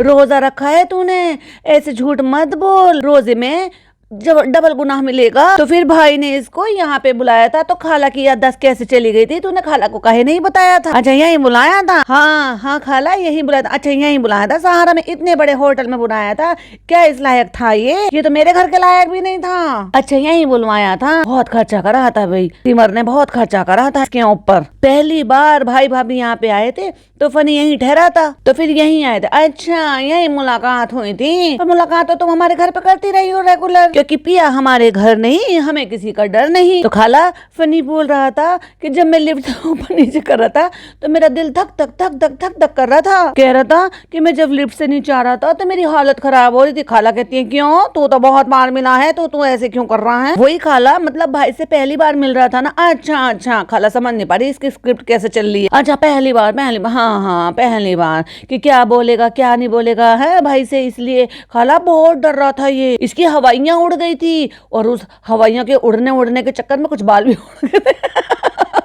[SPEAKER 1] रोजा रखा है तूने, ऐसे झूठ मत बोल, रोजे में जब डबल गुनाह मिलेगा। तो फिर भाई ने इसको यहाँ पे बुलाया था। तो खाला की याददाश्त कैसे चली गई थी, तूने खाला को काहे नहीं बताया था। अच्छा यहीं बुलाया था। हाँ खाला यहीं बुलाया था। अच्छा यहीं बुलाया था, सहारा में इतने बड़े होटल में बुलाया था, क्या इस लायक था ये तो मेरे घर के लायक भी नहीं था। अच्छा यहीं बुलवाया था, बहुत खर्चा करा था भाई, सिमर ने बहुत खर्चा करा था इसके ऊपर। पहली बार भाई भाभी यहाँ पे आए थे तो फनी यहीं ठहरा था, तो फिर यहीं आए थे। अच्छा यहीं मुलाकात हुई थी, और मुलाकात तो तुम हमारे घर पे करती रही हो रेगुलर, क्योंकि पिया हमारे घर नहीं, हमें किसी का डर नहीं। तो खाला फनी बोल रहा था कि जब मैं लिफ्ट ऊपर नीचे कर रहा था तो मेरा दिल धक धक कर रहा था। कह रहा था कि मैं जब लिफ्ट से नीचे आ रहा था तो मेरी हालत खराब हो रही थी। खाला कहती है क्यों, तू तो बहुत बार मिला है, तो तू ऐसे क्यों कर रहा है। वही खाला, मतलब भाई से पहली बार मिल रहा था ना। अच्छा खाला समझ नहीं पा रही इसकी स्क्रिप्ट कैसे चल रही है। अच्छा पहली बार हाँ पहली बार कि क्या बोलेगा क्या नहीं बोलेगा है भाई से, इसलिए खाला बहुत डर रहा था। ये इसकी हवाइयां उड़ गई थी, और उस हवाइयों के उड़ने के चक्कर में कुछ बाल भी उड़ गए थे।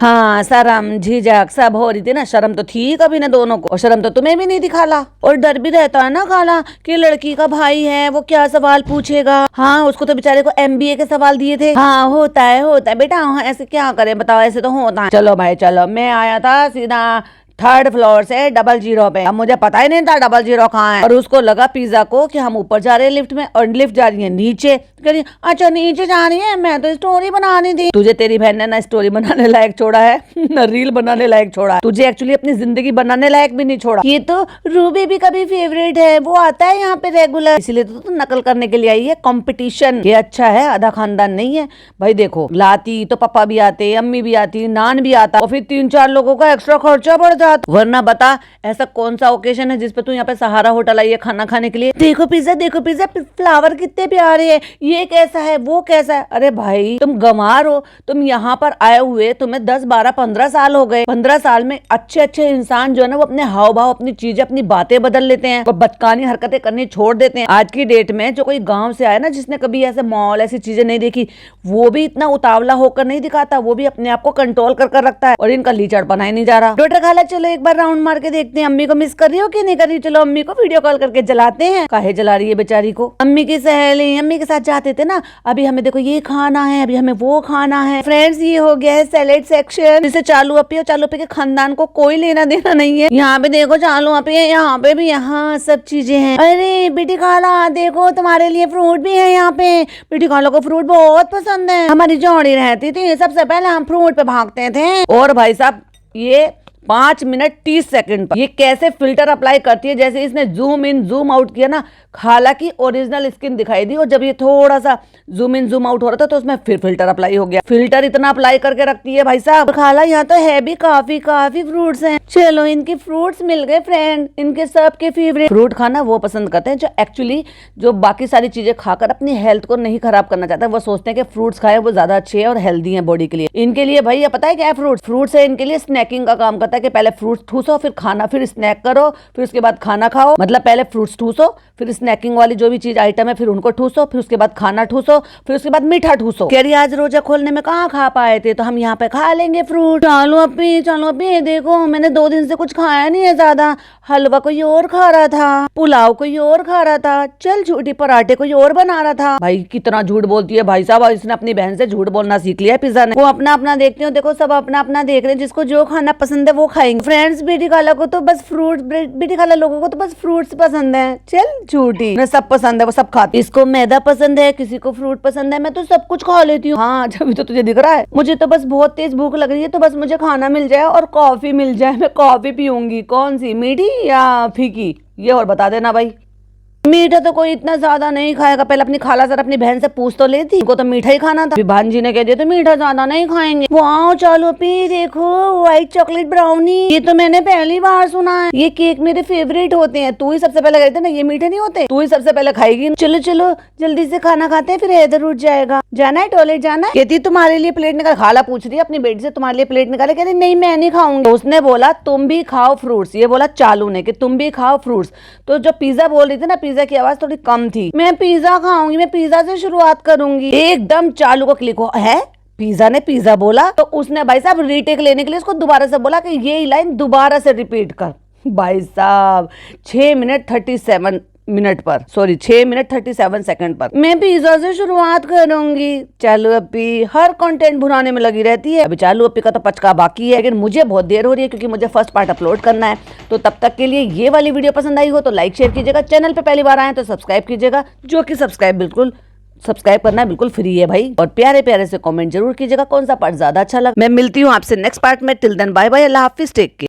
[SPEAKER 1] हाँ, शर्म झिझक सब हो रही थी ना। शर्म तो थी कभी ना दोनों को, और शर्म तो तुम्हें भी नहीं दिखाला। और डर भी रहता है ना खाला कि लड़की का भाई है, वो क्या सवाल पूछेगा। हाँ, उसको तो बेचारे को MBA के सवाल दिए थे। हाँ, होता है बेटा। हाँ, ऐसे क्या करें बताओ, ऐसे तो होता है। चलो भाई चलो, मैं आया था सीधा 3rd फ्लोर से 00 पे। अब मुझे पता ही नहीं था 00 कहाँ है, और उसको लगा पिज्जा को कि हम ऊपर जा रहे हैं लिफ्ट में, और लिफ्ट जा रही है नीचे। कह रही अच्छा नीचे जा रही है, मैं तो स्टोरी बनानी थी। तुझे तेरी बहन ने ना स्टोरी बनाने लायक छोड़ा है ना रील बनाने लायक छोड़ा है। तुझे एक्चुअली अपनी जिंदगी बनाने लायक भी नहीं छोड़ा। ये तो रूबी भी कभी फेवरेट है, वो आता है यहाँ पे रेगुलर, इसीलिए तो नकल करने के लिए आई है। कंपटीशन ये अच्छा है, आधा खानदान नहीं है भाई। देखो लाती तो पापा भी आते, अम्मी भी आती, नान भी आता, और फिर 3-4 लोगों का एक्स्ट्रा खर्चा बढ़ जाता। वरना बता ऐसा कौन सा ओकेजन है जिसपे तू यहाँ पे सहारा होटल आई है खाना खाने के लिए। देखो पिज्जा, फ्लावर कितने प्यारे हैं, ये कैसा है वो कैसा है। अरे भाई तुम गंवार हो, तुम यहाँ पर आए हुए तुम्हें 10, 12, 15 साल हो गए। 15 साल में अच्छे इंसान जो है ना, वो अपने हाव भाव, अपनी चीजें, अपनी बातें बदल लेते हैं, और बचकानी हरकतें करनी छोड़ देते हैं। आज की डेट में जो कोई गाँव से आया ना, जिसने कभी ऐसे मॉल ऐसी चीजें नहीं देखी, वो भी इतना उतावला होकर नहीं दिखाता, वो भी अपने आप को कंट्रोल कर रखता है। और इनका लीचड़ बनाया नहीं जा रहा। डॉक्टर खाला चलो एक बार राउंड मार के देखते हैं, अम्मी को मिस कर रही हो कि नहीं कर रही। चलो अम्मी को वीडियो कॉल करके जलाते हैं। काहे जला रही है बेचारी को। अम्मी की सहेली अम्मी के साथ जाते थे ना, अभी हमें देखो ये खाना है, अभी हमें वो खाना है। फ्रेंड्स ये हो गया है सैलेड सेक्शन, जिसे चालू अपी और चालू अपी के खानदान को कोई लेना देना नहीं है। यहाँ पे देखो चालू अपी है, यहाँ पे भी यहाँ सब चीजें हैं। अरे बेटी खाला देखो तुम्हारे लिए फ्रूट भी है यहाँ पे। बेटी खाला को फ्रूट बहुत पसंद है। हमारी जोड़ी रहती थी, सबसे पहले हम फ्रूट पे भागते थे। और भाई साहब ये 5 मिनट 30 सेकंड पर ये कैसे फिल्टर अप्लाई करती है, जैसे इसने जूम इन जूम आउट किया ना, खाला की ओरिजिनल स्किन दिखाई दी। और जब ये थोड़ा सा जूम इन जूम आउट हो रहा था तो उसमें फिर फिल्टर अप्लाई हो गया। फिल्टर इतना अप्लाई करके रखती है भाई साहब। खाला यहाँ तो है भी काफी फ्रूट्स हैं। चलो इनके फ्रूट्स मिल गए फ्रेंड, इनके सबके फेवरेट फ्रूट खाना वो पसंद करते हैं जो एक्चुअली जो बाकी सारी चीजें खाकर अपनी हेल्थ को नहीं खराब करना चाहते। वो सोचते हैं कि फ्रूट्स खाए वो ज्यादा अच्छे है और हेल्दी है बॉडी के लिए। इनके लिए भाई पता है क्या है, फ्रूट्स है इनके लिए स्नैकिंग का काम करता है, कि पहले फ्रूट्स ठूसो, फिर खाना, फिर स्नैक करो, फिर उसके बाद खाना खाओ। मतलब पहले फ्रूट्स ठूसो, फिर स्नैकिंग वाली जो भी चीज आइटम है फिर उनको ठूसो, फिर उसके बाद खाना ठूसो, फिर उसके बाद मीठा ठूसो। कह रही आज रोजा खोलने में कहाँ खा पाए थे, तो हम यहाँ पे खा लेंगे फ्रूट। चलो अपी देखो मैंने 2 दिन से कुछ खाया नहीं है ज्यादा। हलवा कोई और खा रहा था, पुलाव कोई और खा रहा था, चल झूठी पराठे कोई और बना रहा था। भाई कितना झूठ बोलती है भाई साहब। इसने अपनी बहन से झूठ बोलना सीख लिया है पिज्जा ने। वो अपना अपना देखती हो, देखो सब अपना अपना देख रहे हैं, जिसको जो खाना पसंद है वो खाएंगे। फ्रेंड्स बेटी खाला को तो बस फ्रूट, बेटी खाला लोगों को तो बस फ्रूट्स पसंद है। चल झूठी, उन्हें सब पसंद है, वो सब खाती। इसको मैदा पसंद है, किसी को फ्रूट पसंद है, मैं तो सब कुछ खा लेती हूँ। हाँ जब तो तुझे दिख रहा है। मुझे तो बस बहुत तेज भूख लग रही है, तो बस मुझे खाना मिल जाए और कॉफी मिल जाए। मैं कॉफी पीऊंगी, कौन सी, मीठी या फीकी, ये और बता देना भाई। मीठा तो कोई इतना ज्यादा नहीं खाएगा। पहले अपनी खाला सर अपनी बहन से पूछ तो लेती, उनको तो मीठा ही खाना था। भान जी ने कह दिया तो मीठा ज्यादा नहीं खाएंगे। वाओ चलो पी देखो व्हाइट चॉकलेट ब्राउनी, ये तो मैंने पहली बार सुना है। ये केक मेरे फेवरेट होते हैं। तू ही सबसे पहले कहते ना ये मीठे नहीं होते, तू ही सबसे पहले खाएगी। चलो जल्दी से खाना खाते हैं, फिर इधर उठ जाएगा। जाना है टॉयलेट जाना है। कहती तुम्हारे लिए प्लेट निकाल। खाला पूछ रही है अपनी बेटी से तुम्हारे लिए प्लेट निकाले। कहती नहीं मैं नहीं खाऊंगी। उसने बोला तुम भी खाओ फ्रूट्स, ये बोला चालू ने कि तुम भी खाओ फ्रूट्स। तो जो पिज्जा बोल रही थी ना, पिज्जा की आवाज थोड़ी कम थी। मैं पिज्जा खाऊंगी, मैं पिज्जा से शुरुआत करूंगी। एकदम चालू को क्लिक हो है। पिज्जा ने पिज्जा बोला तो उसने भाई साहब रीटेक लेने के लिए उसको दोबारा से बोला कि ये लाइन दोबारा से रिपीट कर। भाई साहब 6 मिनट 37 मिनट पर, सॉरी 6 मिनट 37 सेकंड पर मैं पिज्जा से शुरुआत करूंगी। चालू अपी हर कंटेंट भुनाने में लगी रहती है। अभी चालू अपी का तो पचका बाकी है, लेकिन मुझे बहुत देर हो रही है क्योंकि मुझे फर्स्ट पार्ट अपलोड करना है। तो तब तक के लिए ये वाली वीडियो पसंद आई हो तो लाइक शेयर कीजिएगा। चैनल पे पहली बार आए तो सब्सक्राइब कीजिएगा, जो कि सब्सक्राइब करना बिल्कुल फ्री है भाई। और प्यारे प्यारे से कमेंट जरूर कीजिएगा कौन सा पार्ट ज्यादा अच्छा लगा। मैं मिलती हूँ आपसे नेक्स्ट पार्ट में। टिल देन बाय बाय, अल्लाह हाफिज, टेक केयर।